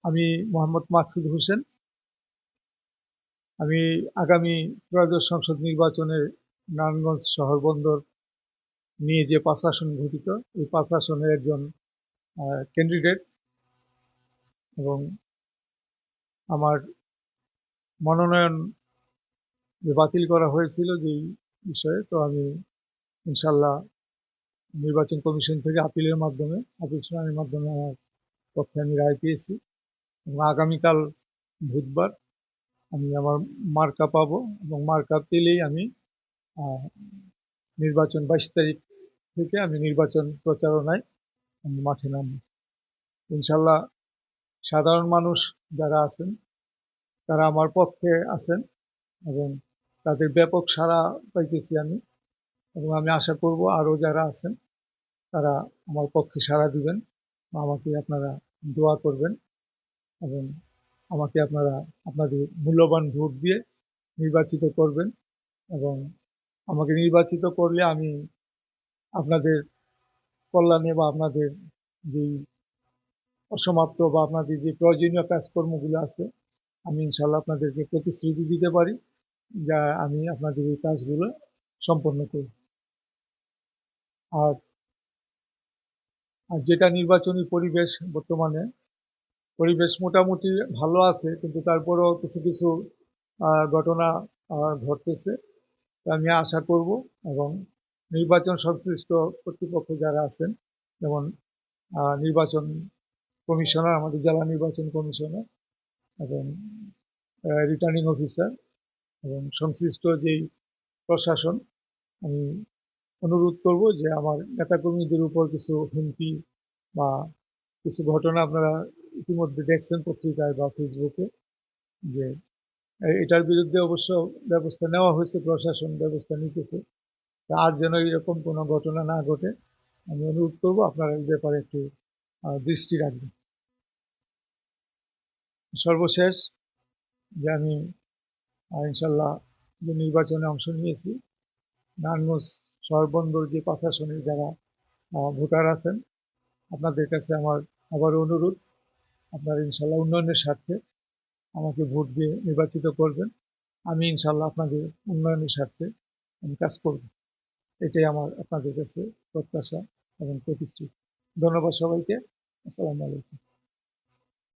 আমি মোহাম্মদ মাকসুদ হোসেন। আমি আগামী ত্রয়োদশ সংসদ নির্বাচনে নারায়ণগঞ্জ শহর বন্দর নিয়ে যে ৫ আসন গঠিত, এই ৫ আসনের একজন ক্যান্ডিডেট এবং আমার মনোনয়ন বাতিল করা হয়েছিল যেই বিষয়ে, তো আমি ইনশাল্লাহ নির্বাচন কমিশন থেকে আপিল শুনানির মাধ্যমে আমার পক্ষে আমি রায় পেয়েছি এবং আগামীকাল বুধবার আমি আমার মার্কা পাবো এবং মার্কা পেলেই আমি আহ, নির্বাচন ২২ তারিখ থেকে আমি নির্বাচন প্রচারণায় আমি মাঠে নামব। ইনশাল্লাহ সাধারণ মানুষ যারা আছেন তারা আমার পক্ষে আছেন এবং তাদের ব্যাপক সাড়া পাইতেছি আমি, এবং আমি আশা করব আরও যারা আছেন তারা আমার পক্ষে সাড়া দিবেন, আমাকে আপনারা দোয়া করবেন এবং আমাকে আপনারা আপনাদের মূল্যবান ভোট দিয়ে নির্বাচিত করবেন। এবং আমাকে নির্বাচিত করলে আমি আপনাদের কল্যাণে বা আপনাদের যেই অসমাপ্ত বা আপনাদের যে প্রয়োজনীয় কাজকর্মগুলো আছে, আমি ইনশাল্লাহ আপনাদেরকে প্রতিশ্রুতি দিতে পারি যা আমি আপনাদের এই কাজগুলো সম্পন্ন করি। আর আর যেটা নির্বাচনী পরিবেশ, বর্তমানে পরিবেশ মোটামুটি ভালো আছে, কিন্তু তারপরেও কিছু কিছু ঘটনা ঘটতেছে। আমি আশা করব এবং নির্বাচন সংশ্লিষ্ট কর্তৃপক্ষ যারা আছেন, যেমন নির্বাচন কমিশনার, আমাদের জেলা নির্বাচন কমিশনার এবং রিটার্নিং অফিসার এবং সংশ্লিষ্ট যেই প্রশাসন, আমি অনুরোধ করব যে আমার নেতাকর্মীদের উপর কিছু হুমকি বা কিছু ঘটনা আপনারা ইতিমধ্যে দেখছেন পত্রিকায় বা ফেসবুকে, যে এটার বিরুদ্ধে অবশ্য ব্যবস্থা নেওয়া হয়েছে, প্রশাসন ব্যবস্থা নিতেছে। আর যেন এরকম কোনো ঘটনা না ঘটে আমি অনুরোধ করবো আপনারা এই ব্যাপারে একটু দৃষ্টি রাখবেন। সর্বশেষ যে আমি ইনশাল্লাহ যে নির্বাচনে অংশ নিয়েছি, নারায়ণগঞ্জ শহর বন্দর যে ৫ আসনের যারা ভোটার আছেন, আপনাদের কাছে আমার আবারও অনুরোধ, আপনারা ইনশাল্লাহ উন্নয়নের স্বার্থে আমাকে ভোট দিয়ে নির্বাচিত করবেন। আমি ইনশাল্লাহ আপনাদের উন্নয়নের স্বার্থে আমি কাজ করব। এটাই আমার আপনাদের কাছে প্রত্যাশা এবং প্রতিশ্রুতি। ধন্যবাদ সবাইকে। আসসালামু আলাইকুম।